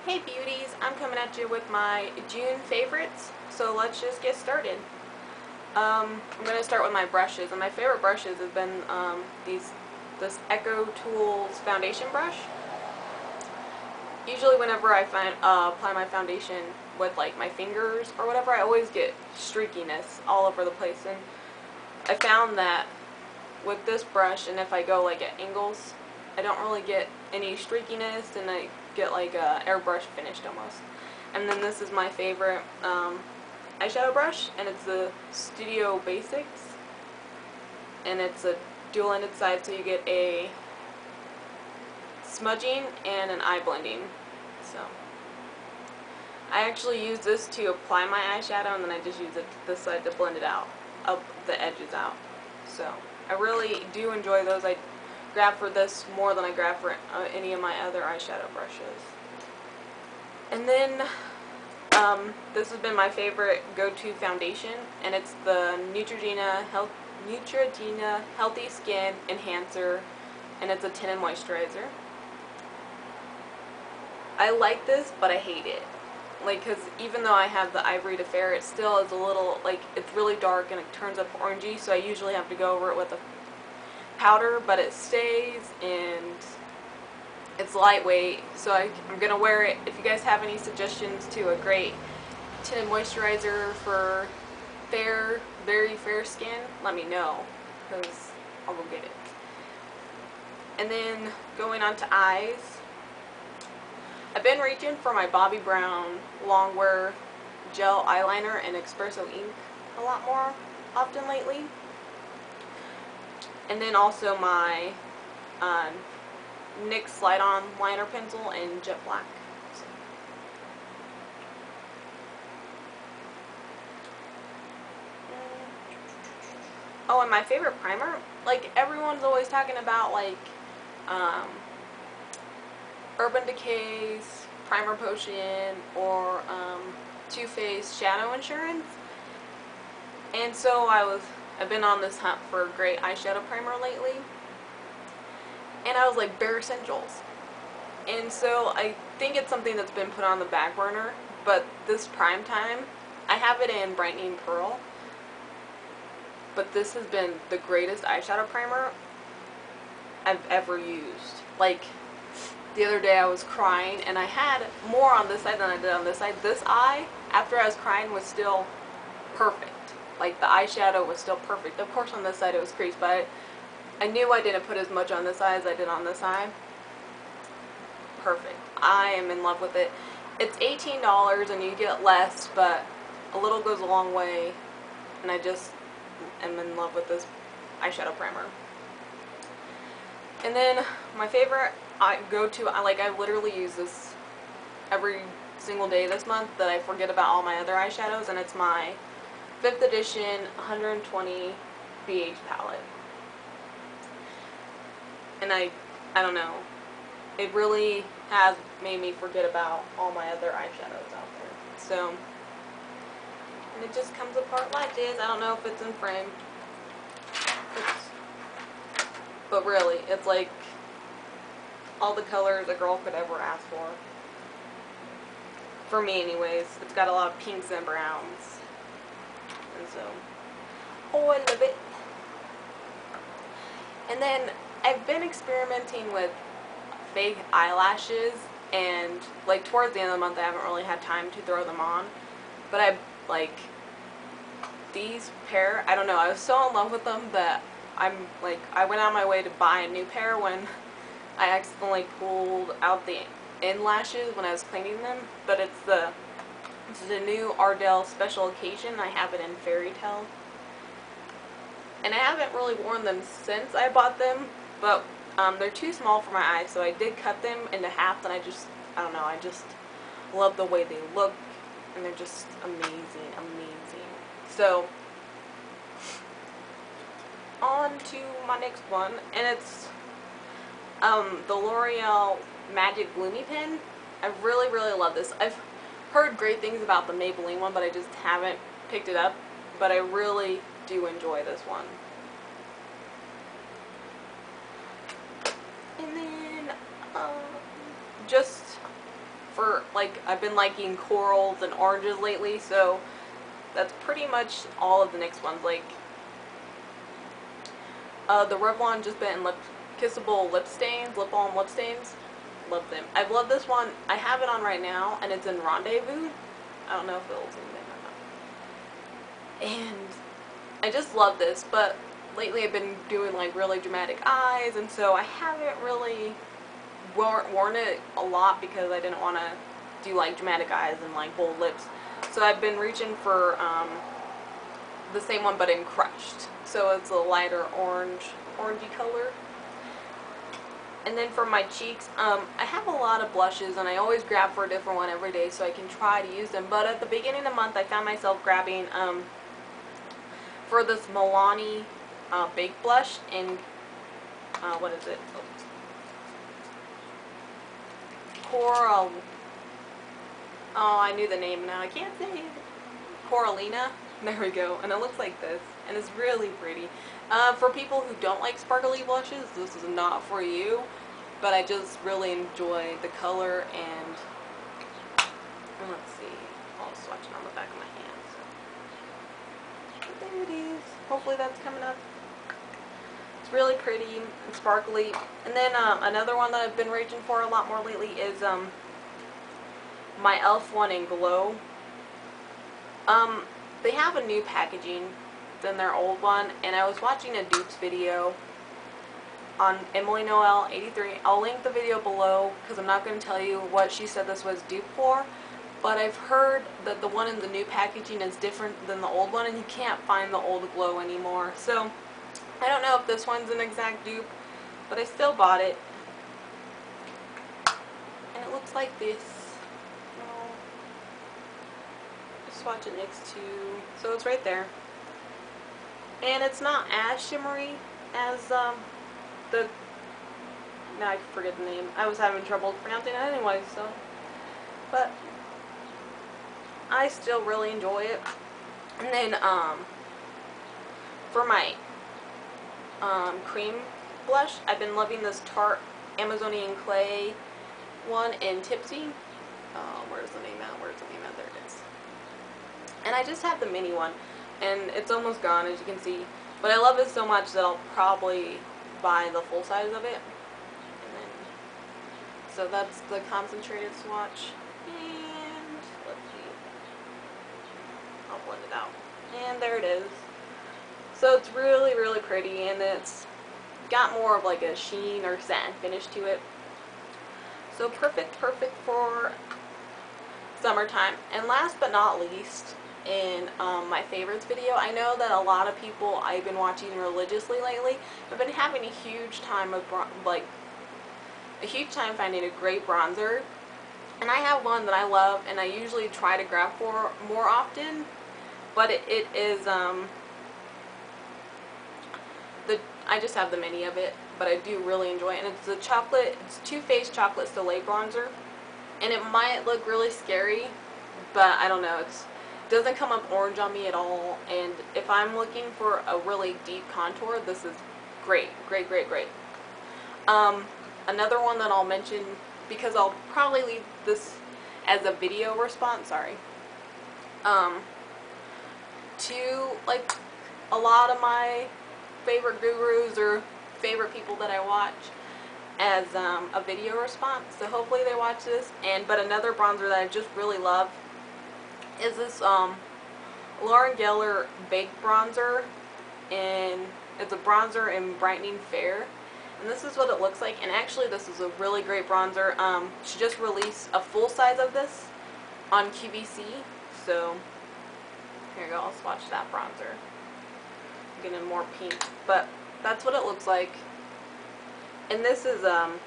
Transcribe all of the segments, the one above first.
Hey beauties, I'm coming at you with my June favorites, so let's just get started. I'm going to start with my brushes, and my favorite brushes have been this Echo Tools foundation brush. Usually whenever I apply my foundation with like my fingers or whatever, I always get streakiness all over the place, and I found that with this brush, and if I go like at angles, I don't really get any streakiness, and I get like a airbrush finished almost. And then this is my favorite eyeshadow brush, and it's the Studio Basics, and it's a dual-ended side, so you get a smudging and an eye blending. So I actually use this to apply my eyeshadow, and then I just use this side to blend it out, up the edges out. So I really do enjoy those. I grab for this more than I grab for any of my other eyeshadow brushes. And then this has been my favorite go-to foundation, and it's the Neutrogena Healthy Skin Enhancer, and it's a tinted moisturizer. I like this, but I hate it. Like, because even though I have the Ivory to Fair, it still is a little, like, it's really dark and it turns up orangey, so I usually have to go over it with a powder, but it stays and it's lightweight, so I'm going to wear it. If you guys have any suggestions to a great tinted moisturizer for very fair skin, let me know, because I'll go get it. And then going on to eyes, I've been reaching for my Bobbi Brown Longwear Gel Eyeliner and Espresso Ink a lot more often lately. And then also my NYX Slide-On Liner Pencil in Jet Black. So. Oh, and my favorite primer, like everyone's always talking about, like Urban Decay's Primer Potion or Too Faced Shadow Insurance. And so I've been on this hunt for a great eyeshadow primer lately, and I was like, bare essentials. And so I think it's something that's been put on the back burner, but this prime time, I have it in Brightening Pearl, but this has been the greatest eyeshadow primer I've ever used. Like, the other day I was crying, and I had more on this side than I did on this side. This eye, after I was crying, was still perfect. Like, the eyeshadow was still perfect. Of course on this side it was creased, but I knew I didn't put as much on this side as I did on this side. Perfect. I am in love with it. It's $18 and you get less, but a little goes a long way, and I just am in love with this eyeshadow primer. And then my favorite go-to, I literally use this every single day this month that I forget about all my other eyeshadows, and it's my 5th edition 120 BH palette. And I don't know, it really has made me forget about all my other eyeshadows out there. So, and it just comes apart like this. I don't know if it's in frame, but really, it's like all the colors a girl could ever ask for. For me anyways. It's got a lot of pinks and browns. And so, oh, I love it. And then I've been experimenting with fake eyelashes, and like towards the end of the month I haven't really had time to throw them on, but I like these pair. I don't know, I was so in love with them that I went out of my way to buy a new pair when I accidentally pulled out the end lashes when I was cleaning them. But it's the new Ardell Special Occasion. I have it in Fairy Tale, and I haven't really worn them since I bought them, but they're too small for my eyes, so I did cut them into half, and I don't know, I just love the way they look, and they're just amazing, amazing. So, on to my next one, and it's the L'Oreal Magic Gloomy Pen. I really love this. I've heard great things about the Maybelline one, but I just haven't picked it up, but I really do enjoy this one. And then just for, like, I've been liking corals and oranges lately, so that's pretty much all of the NYX ones. Like, the Revlon Just Bent and Kissable lip stains, lip balm lip stains. Love them. I've loved this one. I have it on right now, and it's in Rendezvous. I don't know if it'll zoom in or not. And I just love this, but lately I've been doing like really dramatic eyes, and so I haven't really worn it a lot because I didn't want to do like dramatic eyes and like bold lips. So I've been reaching for the same one but in crushed. So it's a lighter orangey color. And then for my cheeks, I have a lot of blushes, and I always grab for a different one every day so I can try to use them. But at the beginning of the month, I found myself grabbing for this Milani Baked Blush in, what is it? Oops. Coral. Oh, I knew the name now. I can't say it. Coralina. There we go. And it looks like this. And it's really pretty. For people who don't like sparkly blushes, this is not for you. But I just really enjoy the color, and let's see. I'll swatch it on the back of my hand. So there it is. Hopefully that's coming up. It's really pretty and sparkly. And then another one that I've been reaching for a lot more lately is my e.l.f. one in Glow. They have a new packaging than their old one, and I was watching a dupes video on Emily Noel 83. I'll link the video below because I'm not going to tell you what she said this was dupe for, but I've heard that the one in the new packaging is different than the old one, and you can't find the old Glow anymore. So I don't know if this one's an exact dupe, but I still bought it, and it looks like this. Swatch it next to, so it's right there, and it's not as shimmery as now I forget the name. I was having trouble pronouncing it anyway, so, but I still really enjoy it. And then for my cream blush, I've been loving this Tarte Amazonian Clay one in Tipsy. Where's the name at? Where's the name at? There it is. And I just have the mini one, and it's almost gone, as you can see. But I love it so much that I'll probably buy the full size of it. And then, so that's the concentrated swatch. And let's see. I'll blend it out. And there it is. So it's really, really pretty, and it's got more of like a sheen or satin finish to it. So perfect for summertime. And last but not least, in my favorites video, I know that a lot of people I've been watching religiously lately have been having a huge time of finding a great bronzer, and I have one that I love and I usually try to grab for more often, but it is I just have the mini of it, but I do really enjoy it, and it's it's Too Faced Chocolate Soleil bronzer, and it might look really scary, but I don't know, it doesn't come up orange on me at all, and if I'm looking for a really deep contour, this is great. Another one that I'll mention, because I'll probably leave this as a video response, sorry, to like a lot of my favorite gurus or favorite people that I watch as a video response, so hopefully they watch this. But another bronzer that I just really love is this Lauren Geller Baked Bronzer, and it's a bronzer in Brightening Fair, and this is what it looks like. And actually this is a really great bronzer. She just released a full size of this on QVC, so here you go, I'll swatch that bronzer. I'm getting more pink, but that's what it looks like. And this is oh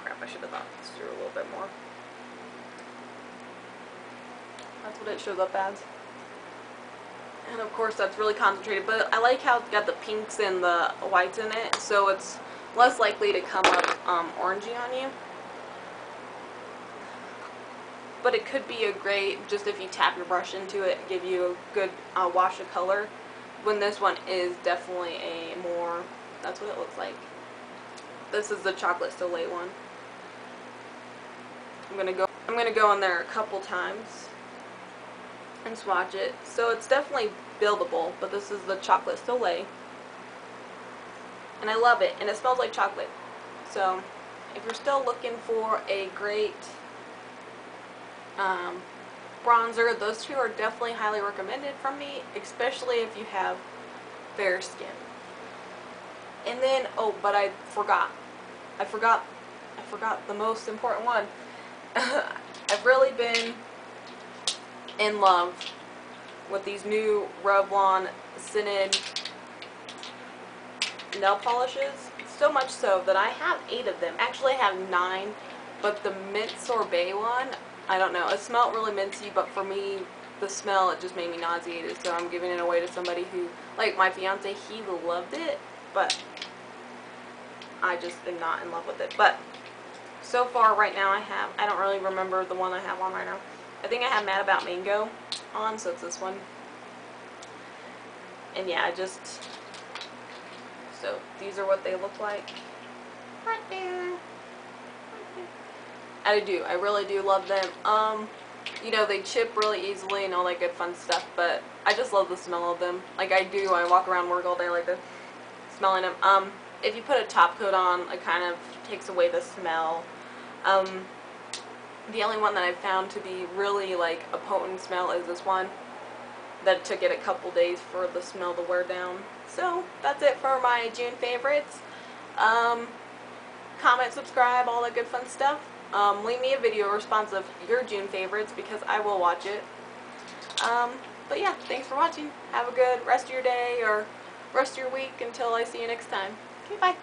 crap, I should have thought this through a little bit more. That's what it shows up as. And of course that's really concentrated, but I like how it's got the pinks and the whites in it, so it's less likely to come up orangey on you. But it could be a great, just if you tap your brush into it, give you a good wash of color, when this one is definitely a more, that's what it looks like. This is the Chocolate Soleil one. I'm going to go I'm going to go in there a couple times and swatch it. So it's definitely buildable, but this is the chocolate Soleil. And I love it, and it smells like chocolate. So if you're still looking for a great bronzer, those two are definitely highly recommended from me, especially if you have fair skin. And then, oh, but I forgot the most important one. I've really been in love with these new Revlon scented nail polishes. So much so that I have 8 of them. Actually, I have 9, but the mint sorbet one, I don't know. It smelled really minty, but for me, the smell, it just made me nauseated. So I'm giving it away to somebody who, like my fiance, he loved it, but I just am not in love with it. But so far, right now, I don't really remember the one I have on right now. I think I have Mad About Mango on, so it's this one. And yeah, so these are what they look like. Right there. I really do love them. You know, they chip really easily and all that good fun stuff, but I just love the smell of them. Like I walk around work all day like this, smelling them. If you put a top coat on, it kind of takes away the smell. The only one that I've found to be really like a potent smell is this one. That took it a couple days for the smell to wear down. So that's it for my June favorites. Comment, subscribe, all that good fun stuff. Leave me a video response of your June favorites because I will watch it. But yeah, thanks for watching. Have a good rest of your day or rest of your week until I see you next time. Okay, bye.